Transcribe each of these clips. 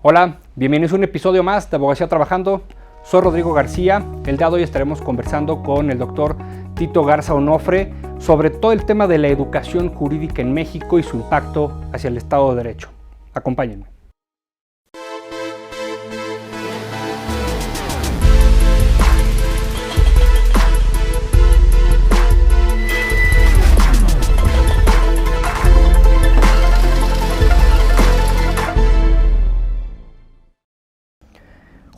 Hola, bienvenidos a un episodio más de Abogacía Trabajando. Soy Rodrigo García. El día de hoy estaremos conversando con el doctor Tito Garza Onofre sobre todo el tema de la educación jurídica en México y su impacto hacia el Estado de Derecho. Acompáñenme.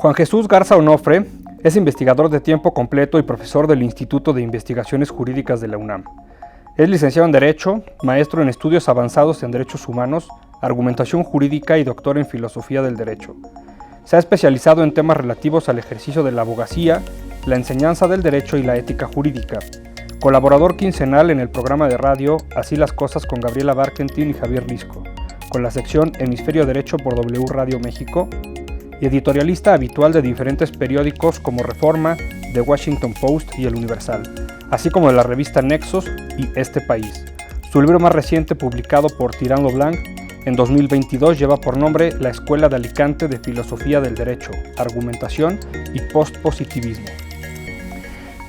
Juan Jesús Garza Onofre es investigador de tiempo completo y profesor del Instituto de Investigaciones Jurídicas de la UNAM. Es licenciado en Derecho, maestro en Estudios Avanzados en Derechos Humanos, Argumentación Jurídica y doctor en Filosofía del Derecho. Se ha especializado en temas relativos al ejercicio de la abogacía, la enseñanza del derecho y la ética jurídica. Colaborador quincenal en el programa de radio Así las Cosas con Gabriela Barkentin y Javier Risco, con la sección Hemisferio Derecho por W Radio México, y editorialista habitual de diferentes periódicos como Reforma, The Washington Post y El Universal, así como de la revista Nexos y Este País. Su libro más reciente, publicado por Tirant Lo Blanc en 2022, lleva por nombre La Escuela de Alicante de Filosofía del Derecho, Argumentación y Postpositivismo.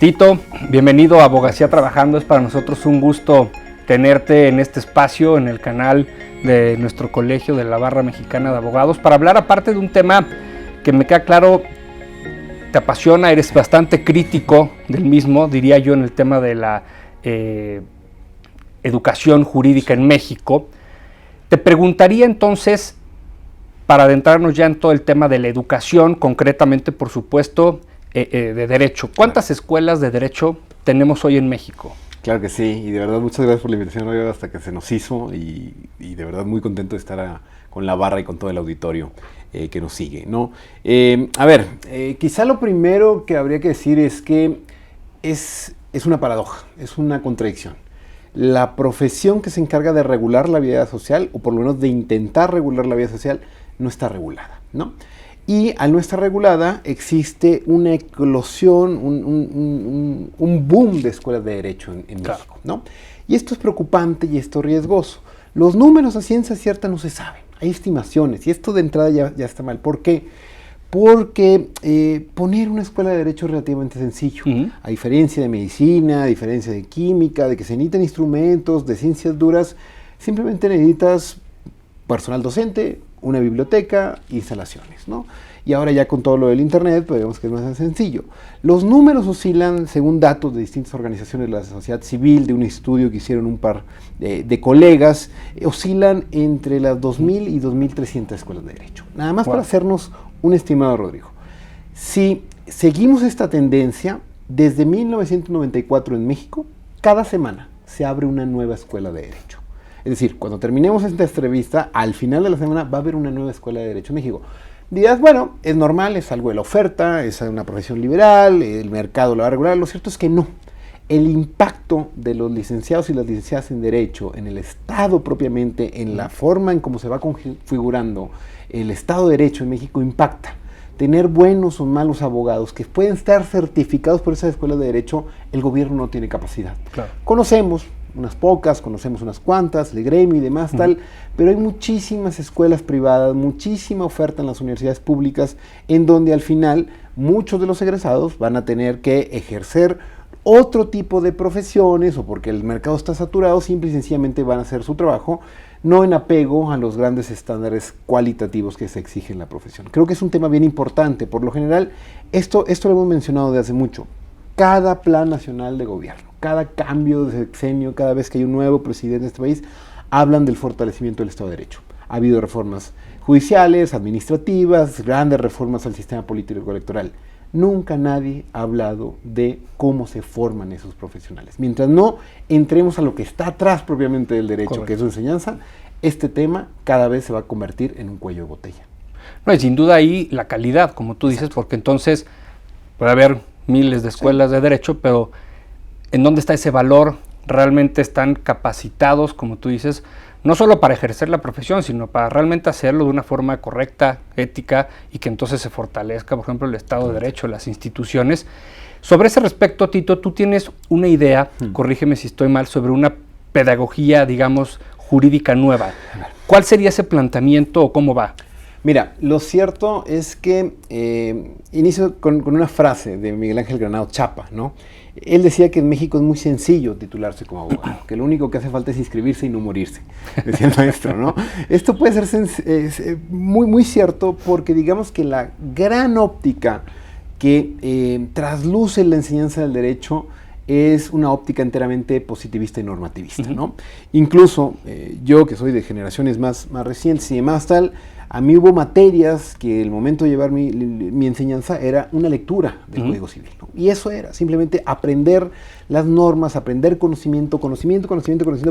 Tito, bienvenido a Abogacía Trabajando. Es para nosotros un gusto tenerte en este espacio, en el canal de nuestro colegio de la Barra Mexicana de Abogados, para hablar aparte de un tema que me queda claro, te apasiona, eres bastante crítico del mismo, diría yo, en el tema de la educación jurídica en México. Te preguntaría entonces, para adentrarnos ya en todo el tema de la educación, concretamente, por supuesto, de derecho, ¿cuántas escuelas de derecho tenemos hoy en México? Claro que sí, y de verdad muchas gracias por la invitación, Rodrigo, hasta que se nos hizo, y de verdad muy contento de estar con la barra y con todo el auditorio que nos sigue, ¿no? Quizá lo primero que habría que decir es que es una paradoja, es una contradicción. La profesión que se encarga de regular la vida social, o por lo menos de intentar regular la vida social, no está regulada, ¿no? Y al no estar regulada existe una eclosión, un boom de escuelas de derecho en claro. México, ¿no? Y esto es preocupante y esto es riesgoso. Los números a ciencia cierta no se saben, hay estimaciones, y esto de entrada ya está mal. ¿Por qué? Porque poner una escuela de derecho es relativamente sencillo, a diferencia de medicina, a diferencia de química, de que se necesitan instrumentos, de ciencias duras, simplemente necesitas personal docente, una biblioteca, instalaciones, ¿no? Y ahora ya con todo lo del internet, pues vemos que es más sencillo. Los números oscilan, según datos de distintas organizaciones de la sociedad civil, de un estudio que hicieron un par de colegas, oscilan entre las 2.000 y 2.300 escuelas de derecho. Nada más para hacernos un estimado, Rodrigo. Si seguimos esta tendencia, desde 1994 en México, cada semana se abre una nueva escuela de derecho. Es decir, cuando terminemos esta entrevista, al final de la semana va a haber una nueva escuela de Derecho en México. Dirás, bueno, es normal, es algo de la oferta, es una profesión liberal, el mercado lo va a regular. Lo cierto es que no. El impacto de los licenciados y las licenciadas en Derecho, en el Estado propiamente, en la forma en cómo se va configurando el Estado de Derecho en México, impacta. Tener buenos o malos abogados que pueden estar certificados por esas escuelas de Derecho, el gobierno no tiene capacidad. Claro. Conocemos unas pocas, conocemos unas cuantas, el gremio y demás tal, pero hay muchísimas escuelas privadas, muchísima oferta en las universidades públicas, en donde al final muchos de los egresados van a tener que ejercer otro tipo de profesiones, o porque el mercado está saturado, simple y sencillamente van a hacer su trabajo, no en apego a los grandes estándares cualitativos que se exigen en la profesión. Creo que es un tema bien importante. Por lo general, esto lo hemos mencionado desde hace mucho. Cada plan nacional de gobierno, cada cambio de sexenio, cada vez que hay un nuevo presidente de este país, hablan del fortalecimiento del Estado de Derecho. Ha habido reformas judiciales, administrativas, grandes reformas al sistema político electoral. Nunca nadie ha hablado de cómo se forman esos profesionales. Mientras no entremos a lo que está atrás propiamente del derecho, correcto, que es su enseñanza, este tema cada vez se va a convertir en un cuello de botella. No, y sin duda ahí la calidad, como tú dices, porque entonces puede haber miles de escuelas de derecho, pero ¿en dónde está ese valor? ¿Realmente están capacitados, como tú dices, no solo para ejercer la profesión, sino para realmente hacerlo de una forma correcta, ética, y que entonces se fortalezca, por ejemplo, el Estado de Derecho, las instituciones? Sobre ese respecto, Tito, tú tienes una idea, corrígeme si estoy mal, sobre una pedagogía, digamos, jurídica nueva. ¿Cuál sería ese planteamiento o cómo va? Mira, lo cierto es que inicio con una frase de Miguel Ángel Granado Chapa, ¿no? Él decía que en México es muy sencillo titularse como abogado, que lo único que hace falta es inscribirse y no morirse, decía el maestro, ¿no? Esto puede ser muy cierto porque digamos que la gran óptica que trasluce la enseñanza del derecho es una óptica enteramente positivista y normativista, ¿no? Incluso yo, que soy de generaciones más recientes y demás tal, a mí hubo materias que el momento de llevar mi enseñanza era una lectura del Código Civil, ¿no? Y eso era simplemente aprender las normas, aprender conocimiento,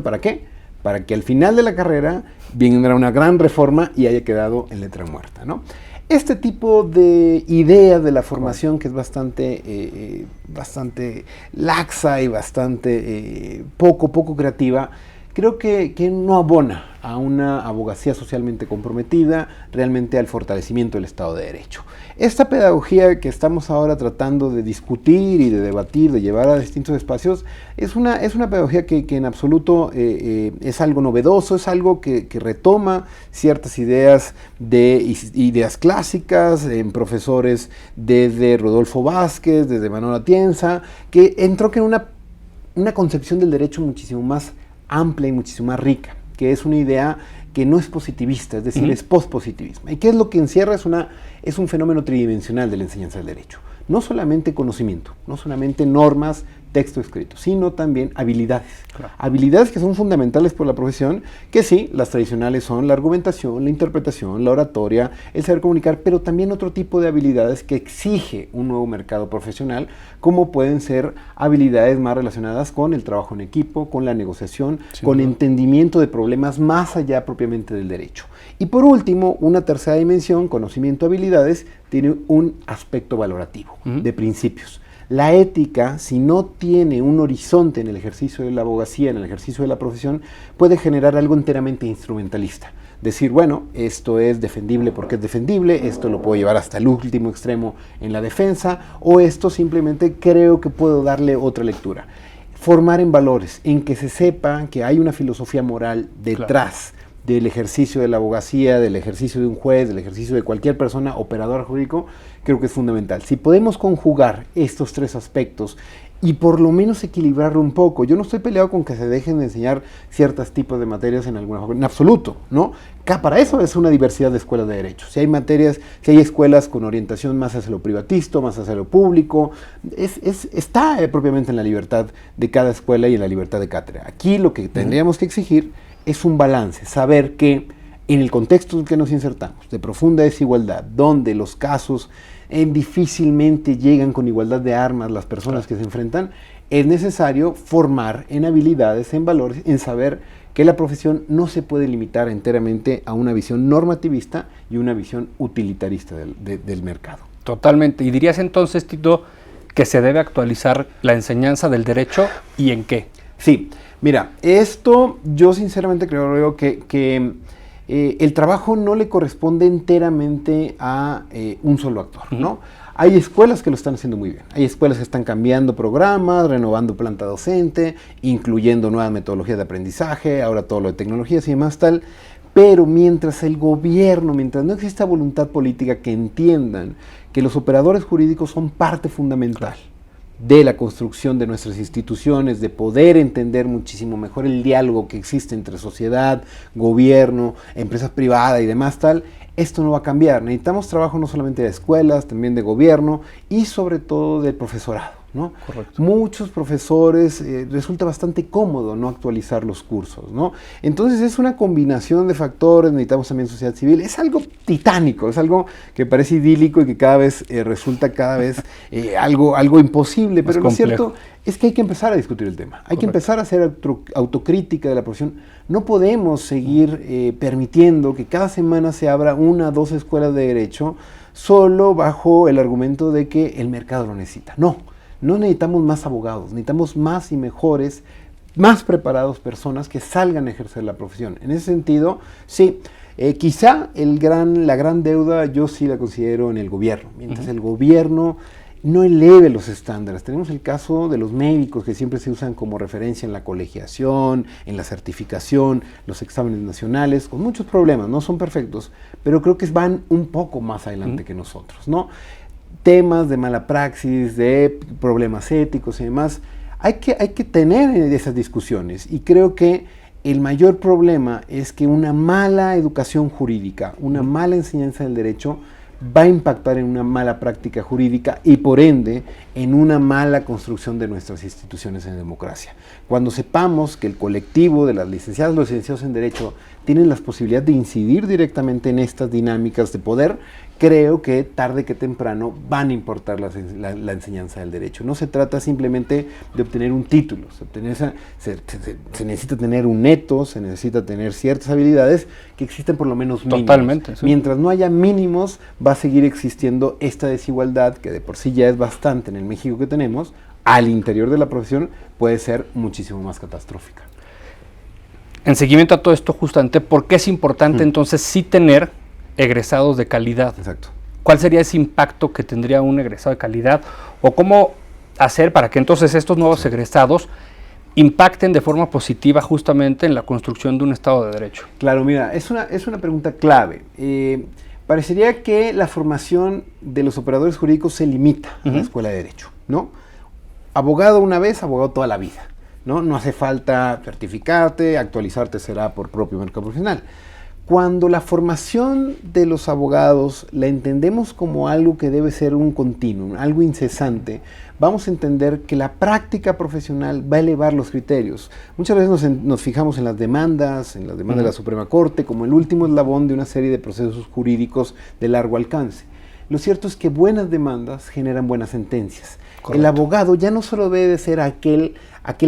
¿para qué? Para que al final de la carrera venga una gran reforma y haya quedado en letra muerta, ¿no? Este tipo de idea de la formación, que es bastante laxa y bastante poco creativa, creo que no abona a una abogacía socialmente comprometida, realmente al fortalecimiento del Estado de Derecho. Esta pedagogía que estamos ahora tratando de discutir y de debatir, de llevar a distintos espacios, es una pedagogía que en absoluto es algo novedoso, es algo que retoma ciertas ideas ideas clásicas en profesores desde Rodolfo Vázquez, desde Manuel Atienza, que entroncan una concepción del derecho muchísimo más amplia y muchísimo más rica, que es una idea que no es positivista, es decir, es pospositivismo. ¿Y qué es lo que encierra? Es un fenómeno tridimensional de la enseñanza del derecho. No solamente conocimiento, no solamente normas, texto escrito, sino también habilidades. Claro. Habilidades que son fundamentales por la profesión, que sí, las tradicionales son la argumentación, la interpretación, la oratoria, el saber comunicar, pero también otro tipo de habilidades que exige un nuevo mercado profesional, como pueden ser habilidades más relacionadas con el trabajo en equipo, con la negociación, con entendimiento de problemas más allá propiamente del derecho. Y por último, una tercera dimensión, conocimiento, habilidades, tiene un aspecto valorativo, de principios. La ética, si no tiene un horizonte en el ejercicio de la abogacía, en el ejercicio de la profesión, puede generar algo enteramente instrumentalista. Decir, bueno, esto es defendible porque es defendible, esto lo puedo llevar hasta el último extremo en la defensa, o esto simplemente creo que puedo darle otra lectura. Formar en valores, en que se sepa que hay una filosofía moral detrás del ejercicio de la abogacía, del ejercicio de un juez, del ejercicio de cualquier persona operador jurídico, creo que es fundamental. Si podemos conjugar estos tres aspectos y por lo menos equilibrarlo un poco, yo no estoy peleado con que se dejen de enseñar ciertos tipos de materias en alguna facultad, en absoluto, ¿no? Para eso es una diversidad de escuelas de derecho. Si hay materias, si hay escuelas con orientación más hacia lo privatista, más hacia lo público, está propiamente en la libertad de cada escuela y en la libertad de cátedra. Aquí lo que tendríamos que exigir es un balance, saber que en el contexto en que nos insertamos, de profunda desigualdad, donde los casos difícilmente llegan con igualdad de armas las personas que se enfrentan, es necesario formar en habilidades, en valores, en saber que la profesión no se puede limitar enteramente a una visión normativista y una visión utilitarista del mercado. Totalmente. ¿Y dirías entonces, Tito, que se debe actualizar la enseñanza del derecho y en qué? Sí. Mira, esto yo sinceramente creo que el trabajo no le corresponde enteramente a un solo actor, ¿no? Hay escuelas que lo están haciendo muy bien, hay escuelas que están cambiando programas, renovando planta docente, incluyendo nuevas metodologías de aprendizaje, ahora todo lo de tecnologías y demás tal, pero mientras el gobierno, mientras no exista voluntad política que entiendan que los operadores jurídicos son parte fundamental de la construcción de nuestras instituciones, de poder entender muchísimo mejor el diálogo que existe entre sociedad, gobierno, empresas privadas y demás tal, esto no va a cambiar. Necesitamos trabajo no solamente de escuelas, también de gobierno y sobre todo del profesorado, ¿no? Correcto. Muchos profesores resulta bastante cómodo no actualizar los cursos, ¿no? Entonces es una combinación de factores, necesitamos también sociedad civil, es algo titánico, es algo que parece idílico y que cada vez resulta algo imposible, pero lo cierto es que hay que empezar a discutir el tema, hay que empezar a hacer autocrítica de la profesión. No podemos seguir permitiendo que cada semana se abra 1 o 2 escuelas de derecho solo bajo el argumento de que el mercado lo necesita. No necesitamos más abogados, necesitamos más y mejores, más preparados personas que salgan a ejercer la profesión. En ese sentido, sí, quizá la gran deuda yo sí la considero en el gobierno. Mientras el gobierno no eleve los estándares. Tenemos el caso de los médicos que siempre se usan como referencia en la colegiación, en la certificación, los exámenes nacionales, con muchos problemas, no son perfectos, pero creo que van un poco más adelante que nosotros, ¿no? Temas de mala praxis, de problemas éticos y demás, hay que tener esas discusiones, y creo que el mayor problema es que una mala educación jurídica, una mala enseñanza del derecho, va a impactar en una mala práctica jurídica y por ende en una mala construcción de nuestras instituciones en democracia. Cuando sepamos que el colectivo de las licenciadas y los licenciados en Derecho tienen las posibilidades de incidir directamente en estas dinámicas de poder, creo que tarde que temprano van a importar la enseñanza del derecho. No se trata simplemente de obtener un título, se necesita tener un neto, se necesita tener ciertas habilidades que existen por lo menos mínimos. Totalmente, sí. Mientras no haya mínimos, va a seguir existiendo esta desigualdad, que de por sí ya es bastante en el México que tenemos, al interior de la profesión puede ser muchísimo más catastrófica. En seguimiento a todo esto, justamente, ¿por qué es importante entonces sí tener egresados de calidad? Exacto. ¿Cuál sería ese impacto que tendría un egresado de calidad? ¿O cómo hacer para que entonces estos nuevos egresados impacten de forma positiva justamente en la construcción de un Estado de Derecho? Claro, mira, es una pregunta clave. Parecería que la formación de los operadores jurídicos se limita a la Escuela de Derecho, ¿no? Abogado una vez, abogado toda la vida, ¿no? No hace falta certificarte, actualizarte será por propio mercado profesional. Cuando la formación de los abogados la entendemos como algo que debe ser un continuum, algo incesante, vamos a entender que la práctica profesional va a elevar los criterios. Muchas veces nos fijamos en las demandas de la Suprema Corte, como el último eslabón de una serie de procesos jurídicos de largo alcance. Lo cierto es que buenas demandas generan buenas sentencias. Correcto. El abogado ya no solo debe ser aquel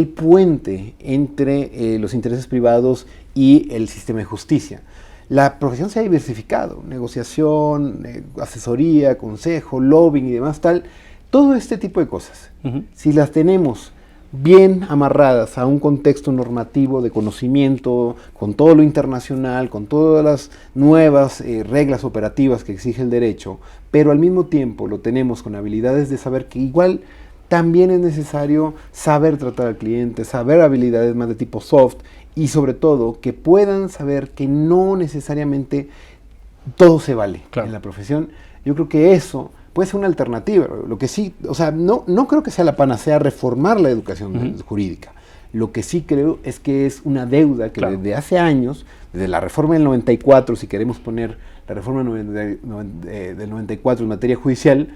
puente entre los intereses privados y el sistema de justicia. La profesión se ha diversificado, negociación, asesoría, consejo, lobbying y demás tal, todo este tipo de cosas. Si las tenemos bien amarradas a un contexto normativo de conocimiento, con todo lo internacional, con todas las nuevas reglas operativas que exige el derecho, pero al mismo tiempo lo tenemos con habilidades de saber que igual también es necesario saber tratar al cliente, saber habilidades más de tipo soft, y sobre todo que puedan saber que no necesariamente todo se vale en la profesión. Yo creo que eso puede ser una alternativa. Lo que sí, o sea, no creo que sea la panacea reformar la educación jurídica. Lo que sí creo es que es una deuda que desde hace años, desde la reforma del 94, si queremos poner la reforma del 94 en materia judicial,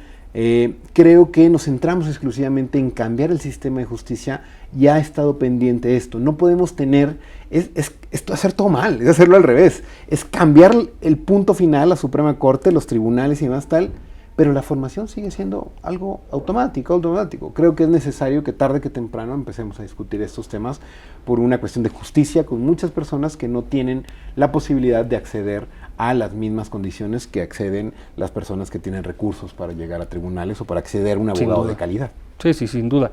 creo que nos centramos exclusivamente en cambiar el sistema de justicia. Ya ha estado pendiente esto. No podemos tener, es hacer todo mal, es hacerlo al revés. Es cambiar el punto final, la Suprema Corte, los tribunales y demás tal, pero la formación sigue siendo algo automático. Creo que es necesario que tarde que temprano empecemos a discutir estos temas por una cuestión de justicia con muchas personas que no tienen la posibilidad de acceder a las mismas condiciones que acceden las personas que tienen recursos para llegar a tribunales o para acceder a un abogado de calidad. Sí, sin duda.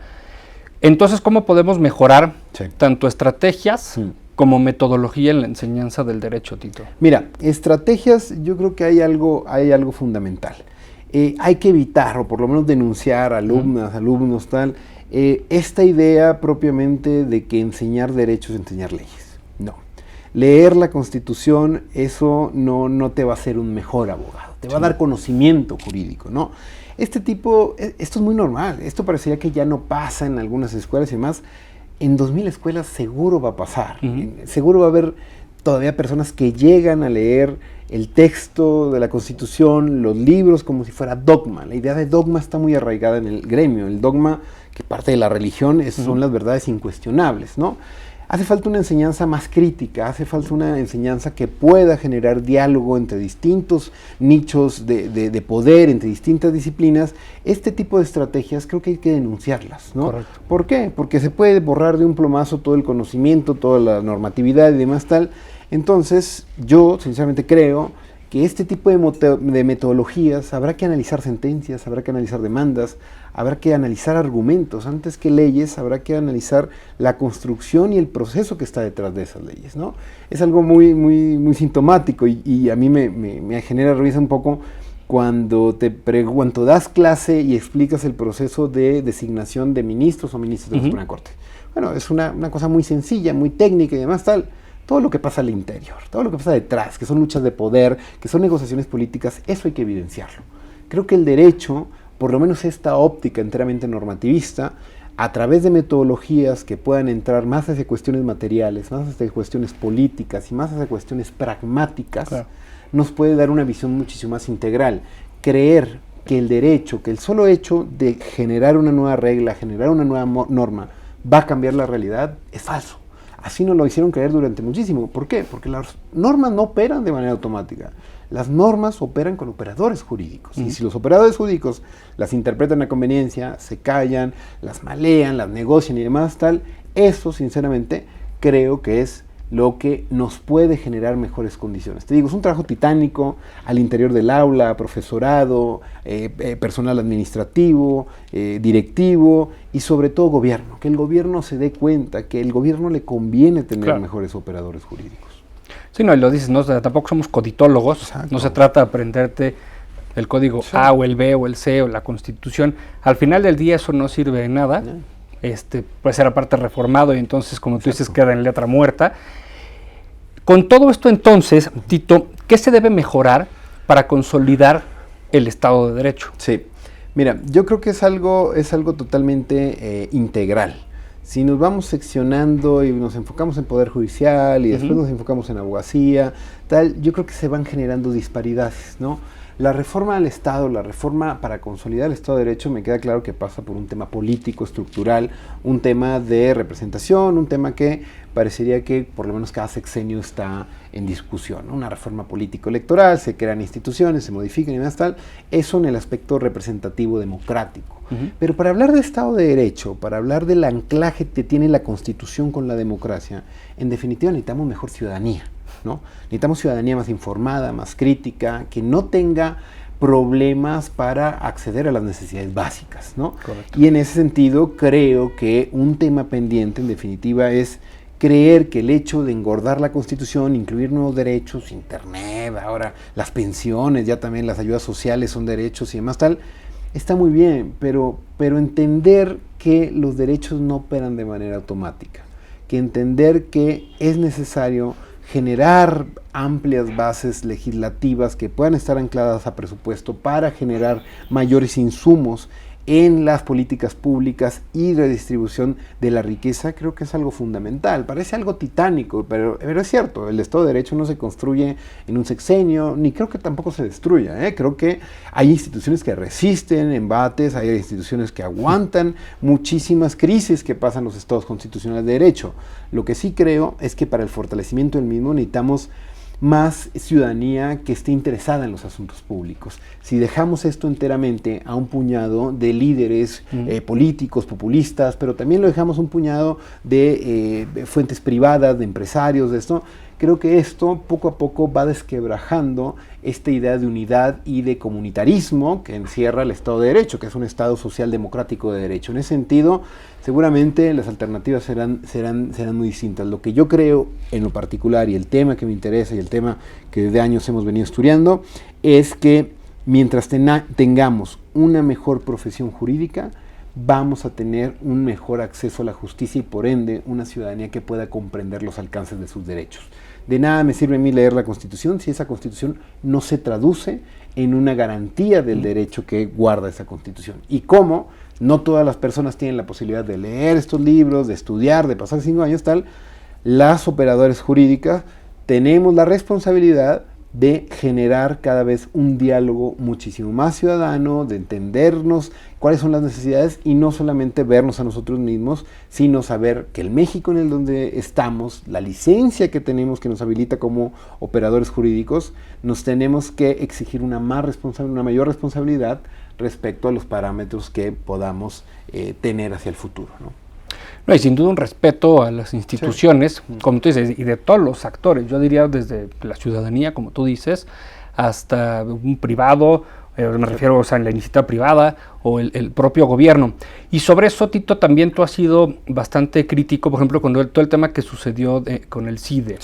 Entonces, ¿cómo podemos mejorar tanto estrategias como metodología en la enseñanza del derecho, Tito? Mira, estrategias, yo creo que hay algo fundamental. Hay que evitar, o por lo menos denunciar a alumnos, tal, esta idea propiamente de que enseñar derecho es enseñar leyes. No. Leer la Constitución, eso no te va a hacer un mejor abogado, te va a dar conocimiento jurídico, ¿no? Esto es muy normal, esto parecería que ya no pasa en algunas escuelas y demás. En 2000 escuelas seguro va a pasar, seguro va a haber todavía personas que llegan a leer el texto de la Constitución, los libros como si fuera dogma. La idea de dogma está muy arraigada en el gremio. El dogma, que parte de la religión, son las verdades incuestionables, ¿no? Hace falta una enseñanza más crítica, hace falta una enseñanza que pueda generar diálogo entre distintos nichos de poder, entre distintas disciplinas. Este tipo de estrategias creo que hay que denunciarlas, ¿no? Correcto. ¿Por qué? Porque se puede borrar de un plumazo todo el conocimiento, toda la normatividad y demás tal. Entonces, yo sinceramente creo que este tipo de metodologías habrá que analizar sentencias, habrá que analizar demandas, habrá que analizar argumentos, antes que leyes, habrá que analizar la construcción y el proceso que está detrás de esas leyes, ¿no? Es algo muy sintomático y a mí me genera risa un poco cuando das clase y explicas el proceso de designación de ministros o ministros de la Suprema Corte. Bueno, es una cosa muy sencilla, muy técnica y demás tal. Todo lo que pasa al interior, todo lo que pasa detrás, que son luchas de poder, que son negociaciones políticas, eso hay que evidenciarlo. Creo que el derecho, por lo menos esta óptica enteramente normativista, a través de metodologías que puedan entrar más hacia cuestiones materiales, más hacia cuestiones políticas y más hacia cuestiones pragmáticas, claro, nos puede dar una visión muchísimo más integral. Creer que el derecho, que el solo hecho de generar una nueva regla, generar una nueva norma, va a cambiar la realidad, es falso. Así nos lo hicieron creer durante muchísimo. ¿Por qué? Porque las normas no operan de manera automática. Las normas operan con operadores jurídicos. Y si los operadores jurídicos las interpretan a conveniencia, se callan, las malean, las negocian y demás, tal, eso sinceramente creo que es lo que nos puede generar mejores condiciones. Te digo, es un trabajo titánico al interior del aula, profesorado, personal administrativo, directivo y sobre todo gobierno. Que el gobierno se dé cuenta que el gobierno le conviene tener mejores operadores jurídicos. Sí, no, y lo dices, ¿no? O sea, tampoco somos coditólogos. Exacto. No se trata de aprenderte el código A o el B o el C o la Constitución. Al final del día eso no sirve de nada. Puede ser aparte reformado y entonces, como tú dices, queda en letra muerta. Con todo esto entonces, Tito, ¿qué se debe mejorar para consolidar el Estado de Derecho? Sí, mira, yo creo que es algo totalmente integral. Si nos vamos seccionando y nos enfocamos en Poder Judicial y después nos enfocamos en abogacía, tal, yo creo que se van generando disparidades, ¿no? La reforma al Estado, la reforma para consolidar el Estado de Derecho, me queda claro que pasa por un tema político, estructural, un tema de representación, un tema que parecería que por lo menos cada sexenio está en discusión, ¿no? Una reforma político-electoral, se crean instituciones, se modifican y más tal, eso en el aspecto representativo democrático. Pero para hablar de Estado de Derecho, para hablar del anclaje que tiene la Constitución con la democracia, en definitiva necesitamos mejor ciudadanía, ¿no? Necesitamos ciudadanía más informada, más crítica, que no tenga problemas para acceder a las necesidades básicas, ¿no? Correcto. Y en ese sentido creo que un tema pendiente en definitiva es creer que el hecho de engordar la Constitución, incluir nuevos derechos, internet, ahora las pensiones, ya también las ayudas sociales son derechos y demás tal, está muy bien, pero entender que los derechos no operan de manera automática, que entender que es necesario generar amplias bases legislativas que puedan estar ancladas a presupuesto para generar mayores insumos en las políticas públicas y redistribución de la riqueza, creo que es algo fundamental. Parece algo titánico, pero es cierto, el Estado de Derecho no se construye en un sexenio, ni creo que tampoco se destruya, ¿eh? Creo que hay instituciones que resisten embates, hay instituciones que aguantan muchísimas crisis que pasan los estados constitucionales de derecho. Lo que sí creo es que para el fortalecimiento del mismo necesitamos más ciudadanía que esté interesada en los asuntos públicos. Si dejamos esto enteramente a un puñado de líderes políticos, populistas, pero también lo dejamos a un puñado de fuentes privadas, de empresarios, de esto, creo que esto poco a poco va desquebrajando esta idea de unidad y de comunitarismo que encierra el Estado de Derecho, que es un Estado social democrático de derecho. En ese sentido, seguramente las alternativas serán muy distintas. Lo que yo creo en lo particular y el tema que me interesa y el tema que desde años hemos venido estudiando es que mientras tengamos una mejor profesión jurídica, vamos a tener un mejor acceso a la justicia y por ende una ciudadanía que pueda comprender los alcances de sus derechos. De nada me sirve a mí leer la Constitución si esa Constitución no se traduce en una garantía del derecho que guarda esa Constitución. Y cómo no todas las personas tienen la posibilidad de leer estos libros, de estudiar, de pasar 5 años, tal, las operadoras jurídicas tenemos la responsabilidad de generar cada vez un diálogo muchísimo más ciudadano, de entendernos cuáles son las necesidades y no solamente vernos a nosotros mismos, sino saber que el México en el donde estamos, la licencia que tenemos que nos habilita como operadores jurídicos, nos tenemos que exigir una mayor responsabilidad respecto a los parámetros que podamos tener hacia el futuro, ¿no? No, y sin duda un respeto a las instituciones, sí, como tú dices, y de todos los actores, yo diría desde la ciudadanía, como tú dices, hasta un privado, me refiero a la iniciativa privada o el propio gobierno. Y sobre eso, Tito, también tú has sido bastante crítico, por ejemplo, con todo el tema que sucedió con el CIDE.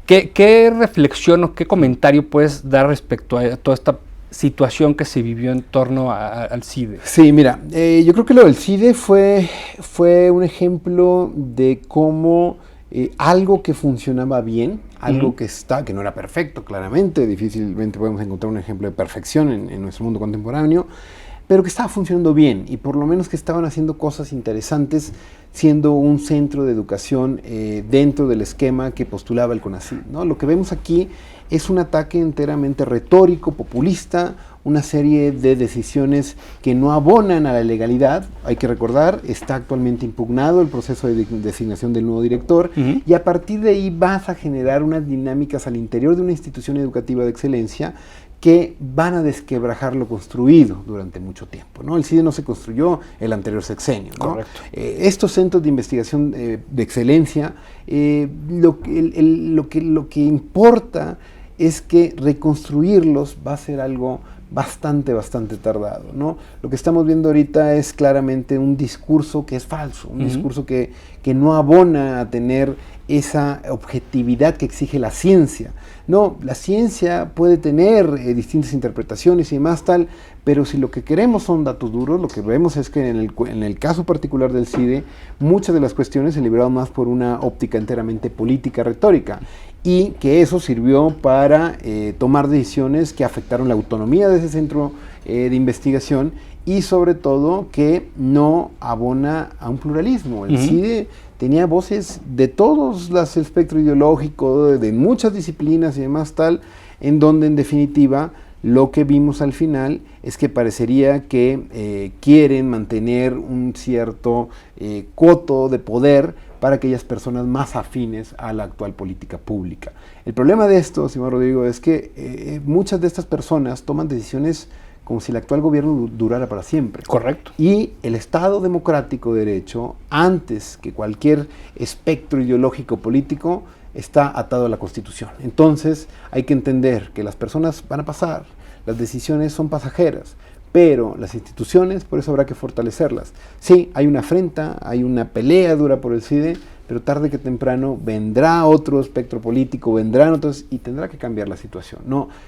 ¿Qué reflexión o qué comentario puedes dar respecto a toda esta situación que se vivió en torno al CIDE? Sí, mira, yo creo que lo del CIDE fue un ejemplo de cómo algo que funcionaba bien, algo que no era perfecto, claramente, difícilmente podemos encontrar un ejemplo de perfección en nuestro mundo contemporáneo, pero que estaba funcionando bien y por lo menos que estaban haciendo cosas interesantes siendo un centro de educación dentro del esquema que postulaba el CONACYT, ¿no? Lo que vemos aquí es un ataque enteramente retórico, populista, una serie de decisiones que no abonan a la legalidad. Hay que recordar, está actualmente impugnado el proceso de designación del nuevo director, y a partir de ahí vas a generar unas dinámicas al interior de una institución educativa de excelencia que van a desquebrajar lo construido durante mucho tiempo, ¿no? El CIDE no se construyó el anterior sexenio, ¿no? Correcto. Estos centros de investigación de excelencia, lo que importa es que reconstruirlos va a ser algo bastante tardado, ¿no? Lo que estamos viendo ahorita es claramente un discurso que es falso, un discurso que no abona a tener esa objetividad que exige la ciencia. No, la ciencia puede tener distintas interpretaciones y demás tal, pero si lo que queremos son datos duros, lo que vemos es que en el caso particular del CIDE, muchas de las cuestiones se liberaron más por una óptica enteramente política, retórica, y que eso sirvió para tomar decisiones que afectaron la autonomía de ese centro de investigación y sobre todo que no abona a un pluralismo. El CIDE tenía voces de todos el espectro ideológico, de muchas disciplinas y demás tal, en donde en definitiva lo que vimos al final es que parecería que quieren mantener un cierto coto de poder para aquellas personas más afines a la actual política pública. El problema de esto, señor Rodrigo, es que muchas de estas personas toman decisiones como si el actual gobierno durara para siempre. Correcto. Y el Estado democrático de derecho, antes que cualquier espectro ideológico político, está atado a la Constitución. Entonces hay que entender que las personas van a pasar, las decisiones son pasajeras, pero las instituciones, por eso habrá que fortalecerlas. Sí, hay una afrenta, hay una pelea dura por el CIDE, pero tarde que temprano vendrá otro espectro político, vendrán otros y tendrá que cambiar la situación.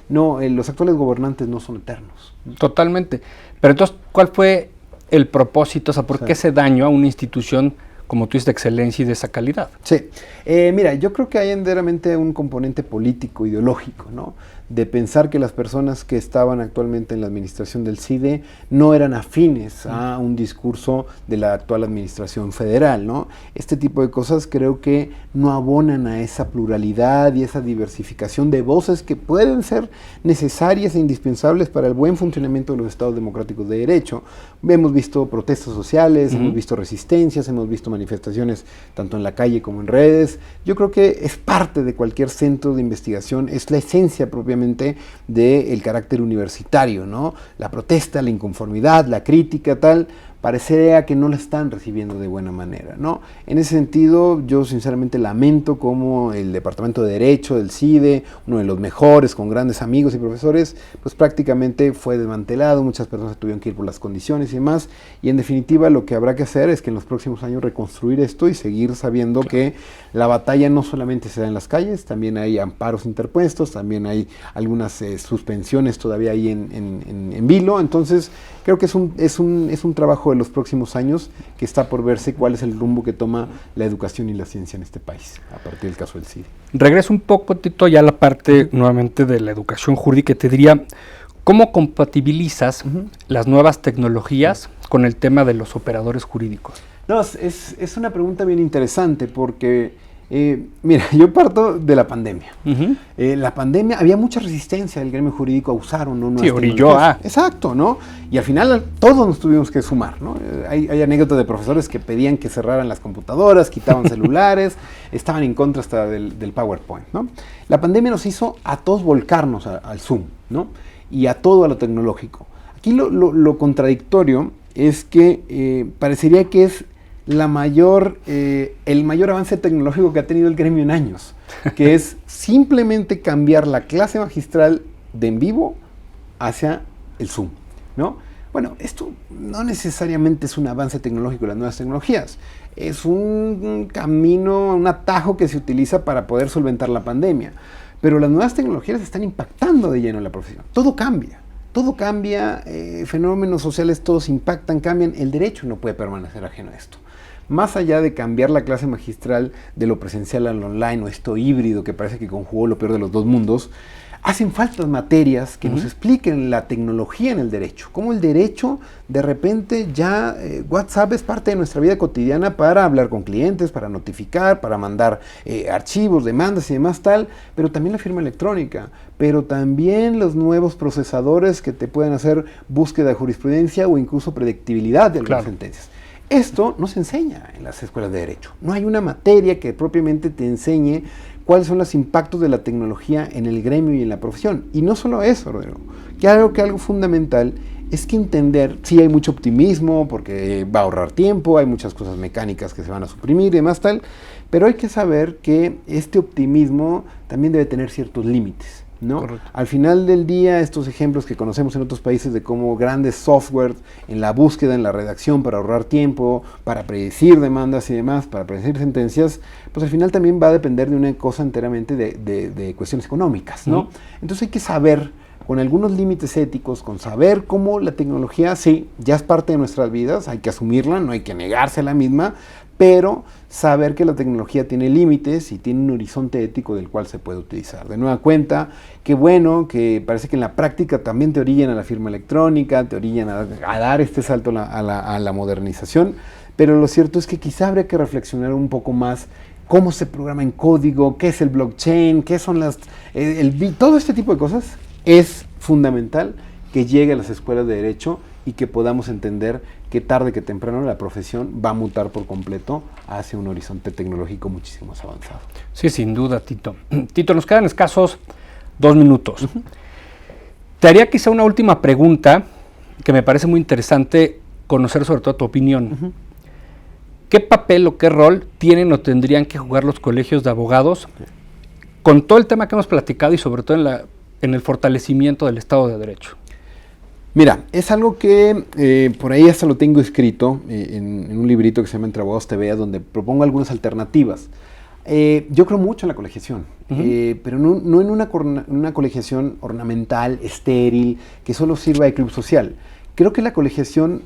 Los actuales gobernantes no son eternos. Totalmente. Pero entonces, ¿cuál fue el propósito? O sea, ¿por qué ese daño a una institución, como tú dices, de excelencia y de esa calidad? Sí. Mira, yo creo que hay enteramente un componente político, ideológico, ¿no? De pensar que las personas que estaban actualmente en la administración del CIDE no eran afines a un discurso de la actual administración federal, ¿no? Este tipo de cosas creo que no abonan a esa pluralidad y esa diversificación de voces que pueden ser necesarias e indispensables para el buen funcionamiento de los estados democráticos de derecho. Hemos visto protestas sociales, hemos visto resistencias, hemos visto manifestaciones tanto en la calle como en redes. Yo creo que es parte de cualquier centro de investigación, es la esencia propiamente del carácter universitario, ¿no? La protesta, la inconformidad, la crítica, tal, parecería que no la están recibiendo de buena manera, ¿no? En ese sentido, yo sinceramente lamento cómo el Departamento de Derecho del CIDE, uno de los mejores, con grandes amigos y profesores, pues prácticamente fue desmantelado, muchas personas tuvieron que ir por las condiciones y demás, y en definitiva lo que habrá que hacer es que en los próximos años reconstruir esto y seguir sabiendo que la batalla no solamente se da en las calles, también hay amparos interpuestos, también hay algunas suspensiones todavía ahí en vilo. Entonces creo que es un trabajo de los próximos años que está por verse cuál es el rumbo que toma la educación y la ciencia en este país, a partir del caso del CIDE. Regreso un poco, Tito, ya a la parte nuevamente de la educación jurídica, y te diría, ¿cómo compatibilizas las nuevas tecnologías con el tema de los operadores jurídicos? No, es una pregunta bien interesante porque mira, yo parto de la pandemia. La pandemia, había mucha resistencia del gremio jurídico a usar o no nuevas tecnologías. Exacto, ¿no? Y al final todos nos tuvimos que sumar, ¿no? Hay anécdotas de profesores que pedían que cerraran las computadoras, quitaban celulares, estaban en contra hasta del PowerPoint, ¿no? La pandemia nos hizo a todos volcarnos al Zoom, ¿no? Y a todo a lo tecnológico. Aquí lo contradictorio es que parecería que es el mayor avance tecnológico que ha tenido el gremio en años, que es simplemente cambiar la clase magistral de en vivo hacia el Zoom, ¿no? Bueno, esto no necesariamente es un avance tecnológico de las nuevas tecnologías, es un camino, un atajo que se utiliza para poder solventar la pandemia, pero las nuevas tecnologías están impactando de lleno en la profesión, todo cambia. Todo cambia, fenómenos sociales todos impactan, cambian, el derecho no puede permanecer ajeno a esto. Más allá de cambiar la clase magistral de lo presencial al online o esto híbrido que parece que conjugó lo peor de los dos mundos, hacen falta materias que nos expliquen la tecnología en el derecho. Cómo el derecho, de repente, ya WhatsApp es parte de nuestra vida cotidiana para hablar con clientes, para notificar, para mandar archivos, demandas y demás tal, pero también la firma electrónica, pero también los nuevos procesadores que te pueden hacer búsqueda de jurisprudencia o incluso predictibilidad de algunas sentencias. Esto no se enseña en las escuelas de derecho. No hay una materia que propiamente te enseñe cuáles son los impactos de la tecnología en el gremio y en la profesión. Y no solo eso, Rodrigo, que algo fundamental es que entender, sí hay mucho optimismo porque va a ahorrar tiempo, hay muchas cosas mecánicas que se van a suprimir y demás tal, pero hay que saber que este optimismo también debe tener ciertos límites, ¿no? Correcto. Al final del día, estos ejemplos que conocemos en otros países de cómo grandes software en la búsqueda, en la redacción para ahorrar tiempo, para predecir demandas y demás, para predecir sentencias, pues al final también va a depender de una cosa enteramente de cuestiones económicas, ¿no? Entonces hay que saber, con algunos límites éticos, con saber cómo la tecnología, sí, ya es parte de nuestras vidas, hay que asumirla, no hay que negarse a la misma, pero saber que la tecnología tiene límites y tiene un horizonte ético del cual se puede utilizar. De nueva cuenta, qué bueno que parece que en la práctica también te orillan a la firma electrónica, te orillan a dar este salto a la modernización, pero lo cierto es que quizá habría que reflexionar un poco más cómo se programa en código, qué es el blockchain, qué son todo este tipo de cosas. Es fundamental que llegue a las escuelas de derecho y que podamos entender que tarde que temprano la profesión va a mutar por completo hacia un horizonte tecnológico muchísimo más avanzado. Sí, sin duda, Tito. Tito, nos quedan escasos 2 minutos. Te haría quizá una última pregunta que me parece muy interesante conocer sobre todo tu opinión. ¿Qué papel o qué rol tienen o tendrían que jugar los colegios de abogados con todo el tema que hemos platicado y sobre todo en el fortalecimiento del Estado de Derecho? Mira, es algo que por ahí hasta lo tengo escrito en un librito que se llama Entre Abogados TV, donde propongo algunas alternativas. Yo creo mucho en la colegiación, pero no en una colegiación ornamental, estéril, que solo sirva de club social. Creo que la colegiación,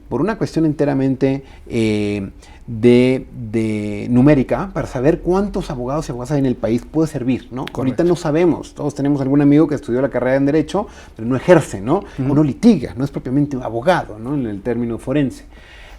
por una cuestión enteramente de numérica, para saber cuántos abogados y abogadas hay en el país, puede servir, ¿no? Correcto. Ahorita no sabemos, todos tenemos algún amigo que estudió la carrera en Derecho, pero no ejerce, ¿no? O no litiga, no es propiamente un abogado, ¿no? En el término forense.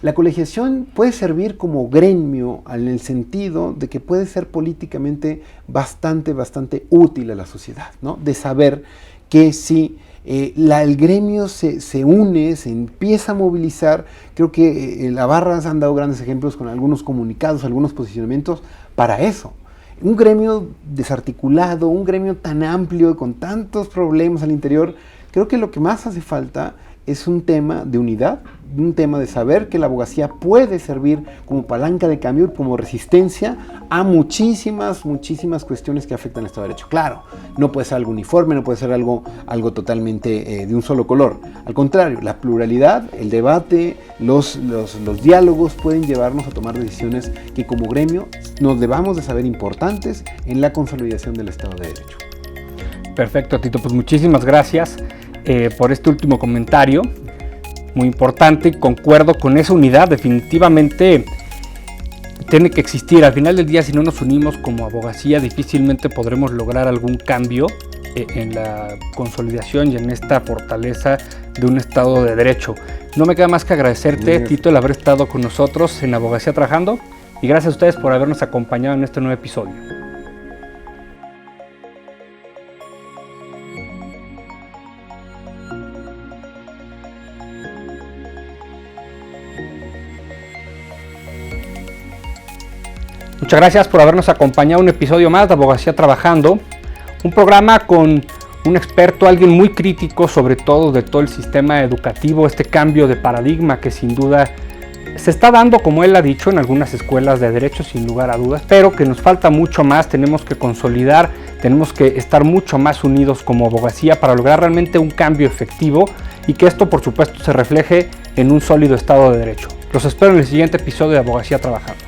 La colegiación puede servir como gremio en el sentido de que puede ser políticamente bastante útil a la sociedad, ¿no? De saber que si el gremio se une, se empieza a movilizar. Creo que la barra han dado grandes ejemplos con algunos comunicados, algunos posicionamientos para eso. Un gremio desarticulado, un gremio tan amplio, con tantos problemas al interior, creo que lo que más hace falta es un tema de unidad, un tema de saber que la abogacía puede servir como palanca de cambio y como resistencia a muchísimas cuestiones que afectan al Estado de Derecho. Claro, no puede ser algo uniforme, no puede ser algo totalmente de un solo color. Al contrario, la pluralidad, el debate, los diálogos pueden llevarnos a tomar decisiones que como gremio nos debamos de saber importantes en la consolidación del Estado de Derecho. Perfecto, Tito, pues muchísimas gracias por este último comentario, muy importante, y concuerdo con esa unidad. Definitivamente tiene que existir. Al final del día, si no nos unimos como abogacía, difícilmente podremos lograr algún cambio en la consolidación y en esta fortaleza de un Estado de Derecho. No me queda más que agradecerte, Tito, el haber estado con nosotros en Abogacía Trabajando, y gracias a ustedes por habernos acompañado en este nuevo episodio. Muchas gracias por habernos acompañado en un episodio más de Abogacía Trabajando, un programa con un experto, alguien muy crítico sobre todo de todo el sistema educativo, este cambio de paradigma que sin duda se está dando, como él ha dicho, en algunas escuelas de derecho, sin lugar a dudas, pero que nos falta mucho más. Tenemos que consolidar, tenemos que estar mucho más unidos como abogacía para lograr realmente un cambio efectivo y que esto, por supuesto, se refleje en un sólido Estado de Derecho. Los espero en el siguiente episodio de Abogacía Trabajando.